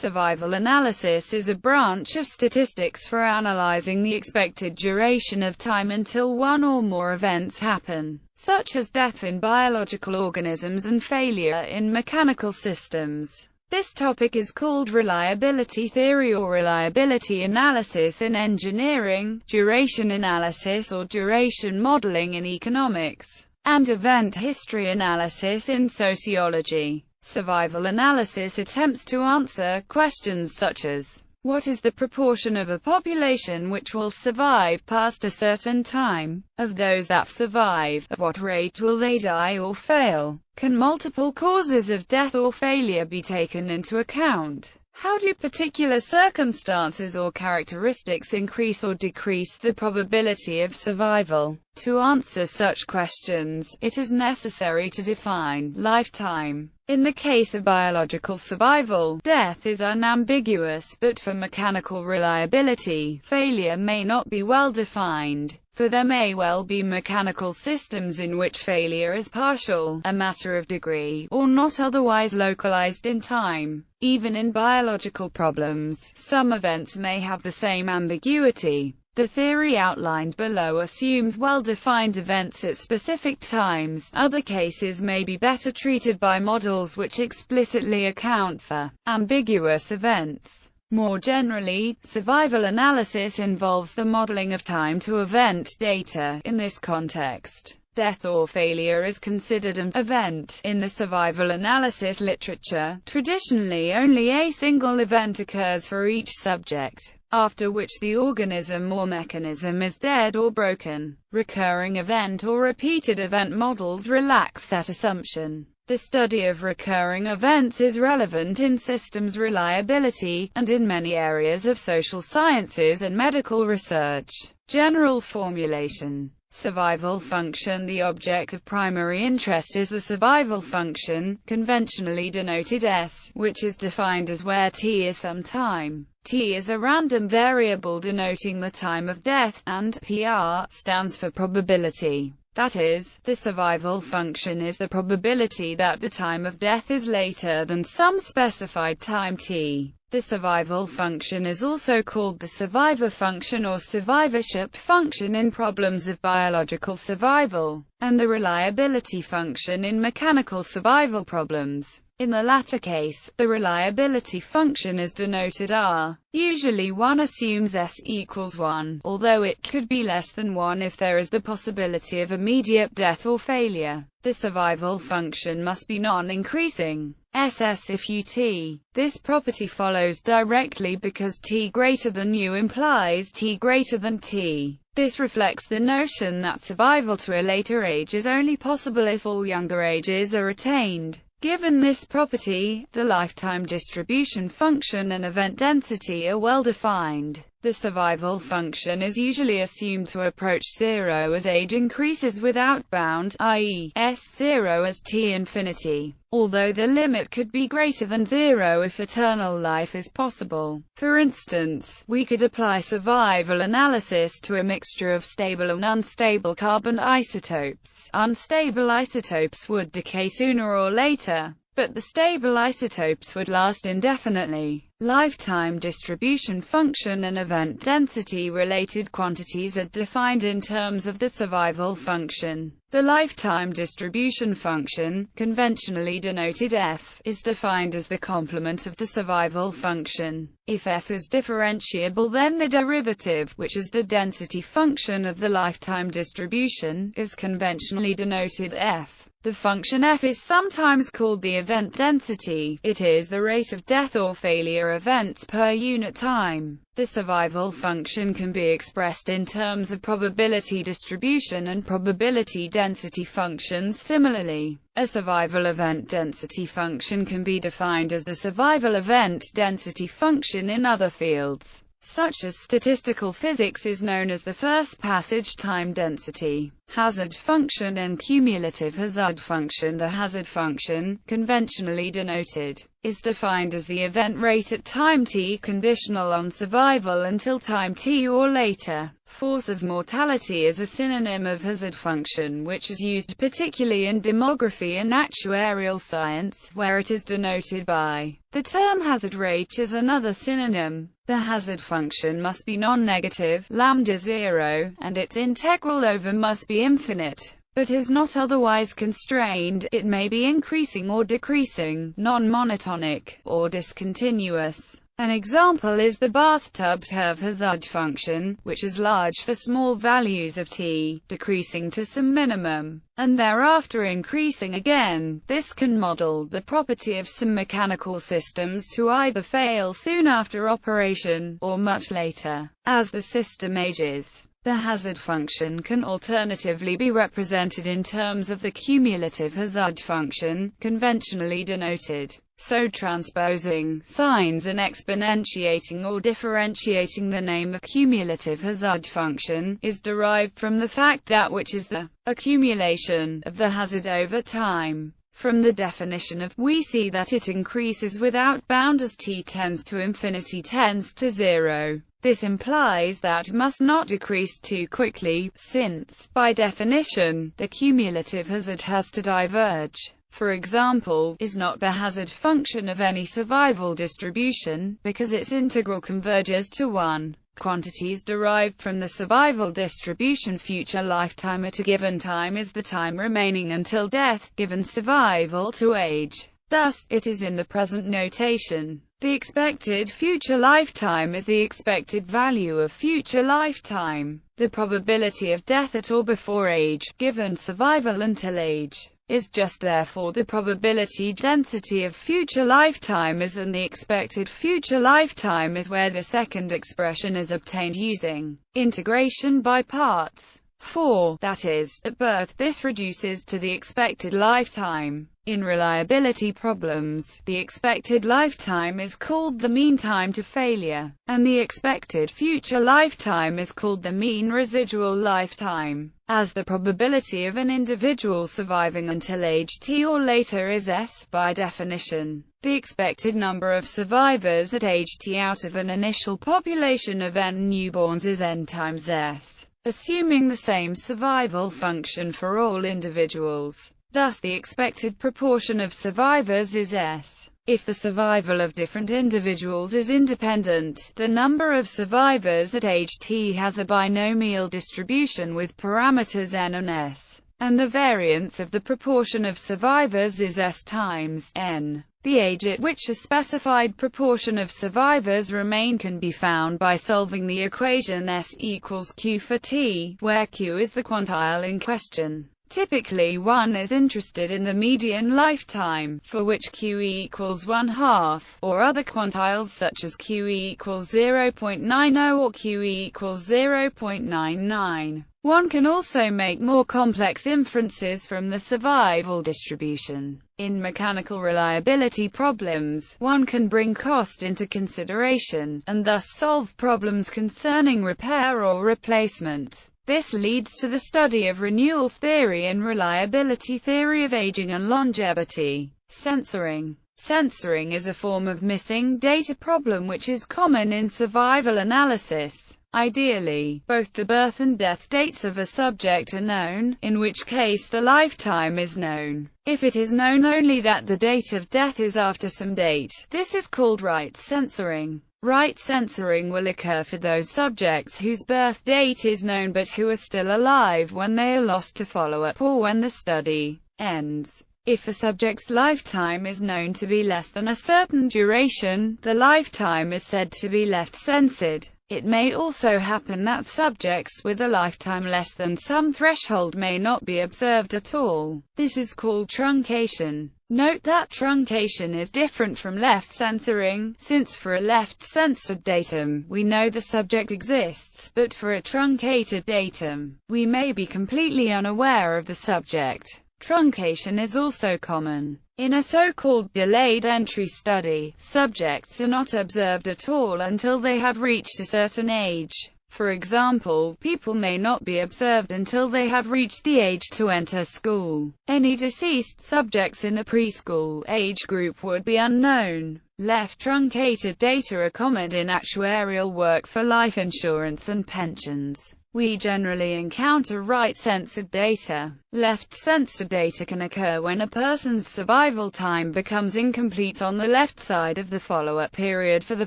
Survival analysis is a branch of statistics for analyzing the expected duration of time until one or more events happen, such as death in biological organisms and failure in mechanical systems. This topic is called reliability theory or reliability analysis in engineering, duration analysis or duration modeling in economics, and event history analysis in sociology. Survival analysis attempts to answer questions such as, what is the proportion of a population which will survive past a certain time? Of those that survive, at what rate will they die or fail? Can multiple causes of death or failure be taken into account? How do particular circumstances or characteristics increase or decrease the probability of survival? To answer such questions, it is necessary to define lifetime. In the case of biological survival, death is unambiguous, but for mechanical reliability, failure may not be well defined, for there may well be mechanical systems in which failure is partial, a matter of degree, or not otherwise localized in time. Even in biological problems, some events may have the same ambiguity. The theory outlined below assumes well-defined events at specific times. Other cases may be better treated by models which explicitly account for ambiguous events. More generally, survival analysis involves the modeling of time-to-event data. In this context, death or failure is considered an event. In the survival analysis literature, traditionally only a single event occurs for each subject, after which the organism or mechanism is dead or broken. Recurring event or repeated event models relax that assumption. The study of recurring events is relevant in systems reliability, and in many areas of social sciences and medical research. General formulation. Survival function. The object of primary interest is the survival function, conventionally denoted S, which is defined as where t is some time. T is a random variable denoting the time of death, and PR stands for probability. That is, the survival function is the probability that the time of death is later than some specified time t. The survival function is also called the survivor function or survivorship function in problems of biological survival, and the reliability function in mechanical survival problems. In the latter case, the reliability function is denoted R. Usually one assumes S equals 1, although it could be less than 1 if there is the possibility of immediate death or failure. The survival function must be non-increasing. SS if UT. This property follows directly because T greater than U implies T greater than T. This reflects the notion that survival to a later age is only possible if all younger ages are attained. Given this property, the lifetime distribution function and event density are well defined. The survival function is usually assumed to approach zero as age increases without bound, i.e., S0 as t infinity, although the limit could be greater than zero if eternal life is possible. For instance, we could apply survival analysis to a mixture of stable and unstable carbon isotopes. Unstable isotopes would decay sooner or later, but the stable isotopes would last indefinitely. Lifetime distribution function and event density related quantities are defined in terms of the survival function. The lifetime distribution function, conventionally denoted F, is defined as the complement of the survival function. If F is differentiable, then the derivative, which is the density function of the lifetime distribution, is conventionally denoted F. The function f is sometimes called the event density. It is the rate of death or failure events per unit time. The survival function can be expressed in terms of probability distribution and probability density functions similarly. A survival event density function can be defined as the survival event density function in other fields, such as statistical physics, is known as the first passage time density. Hazard function and cumulative hazard function. The hazard function, conventionally denoted, is defined as the event rate at time t conditional on survival until time t or later. Force of mortality is a synonym of hazard function which is used particularly in demography and actuarial science, where it is denoted by the term hazard rate is another synonym. The hazard function must be non-negative, lambda 0, and its integral over must be infinite, but is not otherwise constrained. It may be increasing or decreasing, non-monotonic, or discontinuous. An example is the bathtub curve hazard function, which is large for small values of t, decreasing to some minimum, and thereafter increasing again. This can model the property of some mechanical systems to either fail soon after operation, or much later, as the system ages. The hazard function can alternatively be represented in terms of the cumulative hazard function, conventionally denoted. So transposing signs and exponentiating or differentiating the name of cumulative hazard function is derived from the fact that which is the accumulation of the hazard over time. From the definition of, we see that it increases without bound as t tends to infinity tends to 0. This implies that it must not decrease too quickly, since, by definition, the cumulative hazard has to diverge. For example, is not the hazard function of any survival distribution, because its integral converges to 1. Quantities derived from the survival distribution future lifetime at a given time is the time remaining until death, given survival to age. Thus, it is in the present notation. The expected future lifetime is the expected value of future lifetime. The probability of death at or before age, given survival until age, is just therefore the probability density of future lifetime is, and the expected future lifetime is where the second expression is obtained using integration by parts. 4. That is, at birth this reduces to the expected lifetime. In reliability problems, the expected lifetime is called the mean time to failure, and the expected future lifetime is called the mean residual lifetime. As the probability of an individual surviving until age t or later is S, by definition, the expected number of survivors at age t out of an initial population of n newborns is n times S, assuming the same survival function for all individuals. Thus the expected proportion of survivors is S. If the survival of different individuals is independent, the number of survivors at age t has a binomial distribution with parameters n and s, and the variance of the proportion of survivors is S times n. The age at which a specified proportion of survivors remain can be found by solving the equation S equals Q for t, where Q is the quantile in question. Typically one is interested in the median lifetime, for which QE equals 1/2, or other quantiles such as QE equals 0.90 or QE equals 0.99. One can also make more complex inferences from the survival distribution. In mechanical reliability problems, one can bring cost into consideration, and thus solve problems concerning repair or replacement. This leads to the study of renewal theory and reliability theory of aging and longevity. Censoring. Censoring is a form of missing data problem which is common in survival analysis. Ideally, both the birth and death dates of a subject are known, in which case the lifetime is known. If it is known only that the date of death is after some date, this is called right censoring. Right censoring will occur for those subjects whose birth date is known but who are still alive when they are lost to follow-up or when the study ends. If a subject's lifetime is known to be less than a certain duration, the lifetime is said to be left censored. It may also happen that subjects with a lifetime less than some threshold may not be observed at all. This is called truncation. Note that truncation is different from left censoring, since for a left-censored datum, we know the subject exists, but for a truncated datum, we may be completely unaware of the subject. Truncation is also common. In a so-called delayed entry study, subjects are not observed at all until they have reached a certain age. For example, people may not be observed until they have reached the age to enter school. Any deceased subjects in a preschool age group would be unknown. Left truncated data are common in actuarial work for life insurance and pensions. We generally encounter right-censored data. Left-censored data can occur when a person's survival time becomes incomplete on the left side of the follow-up period for the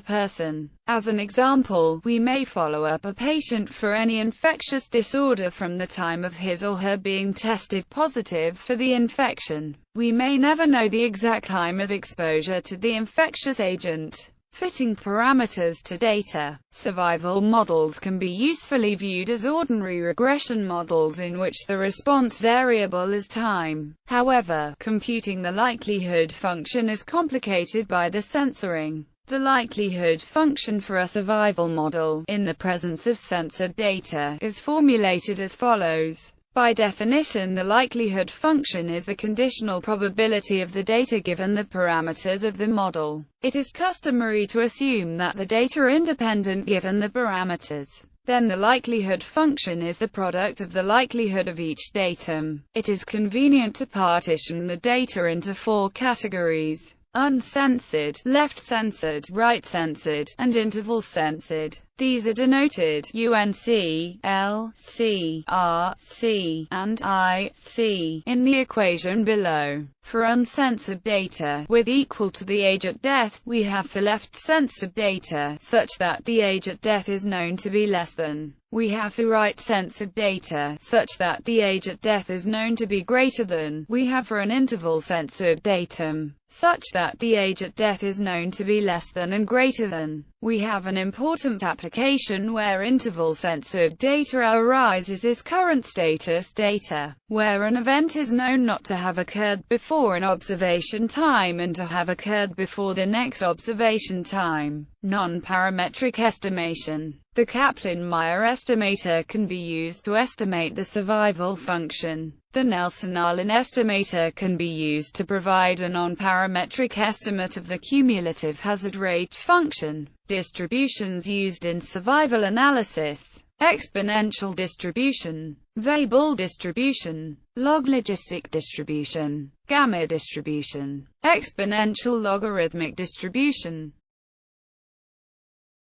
person. As an example, we may follow up a patient for any infectious disorder from the time of his or her being tested positive for the infection. We may never know the exact time of exposure to the infectious agent. Fitting parameters to data. Survival models can be usefully viewed as ordinary regression models in which the response variable is time. However, computing the likelihood function is complicated by the censoring. The likelihood function for a survival model, in the presence of censored data, is formulated as follows. By definition, the likelihood function is the conditional probability of the data given the parameters of the model. It is customary to assume that the data are independent given the parameters. Then the likelihood function is the product of the likelihood of each datum. It is convenient to partition the data into 4 categories: uncensored, left-censored, right-censored, and interval-censored. These are denoted UNC, L, C, R, C, and I, C in the equation below. For uncensored data, with equal to the age at death, we have for left-censored data, such that the age at death is known to be less than. We have for right-censored data, such that the age at death is known to be greater than. We have for an interval-censored datum, such that the age at death is known to be less than and greater than. We have an important application where interval-censored data arises is current status data, where an event is known not to have occurred before an observation time and to have occurred before the next observation time. Non-parametric estimation. The Kaplan-Meier estimator can be used to estimate the survival function. The Nelson-Arlin estimator can be used to provide a non-parametric estimate of the cumulative hazard rate function. Distributions used in survival analysis: exponential distribution, Weibull distribution, log-logistic distribution, gamma distribution, exponential logarithmic distribution.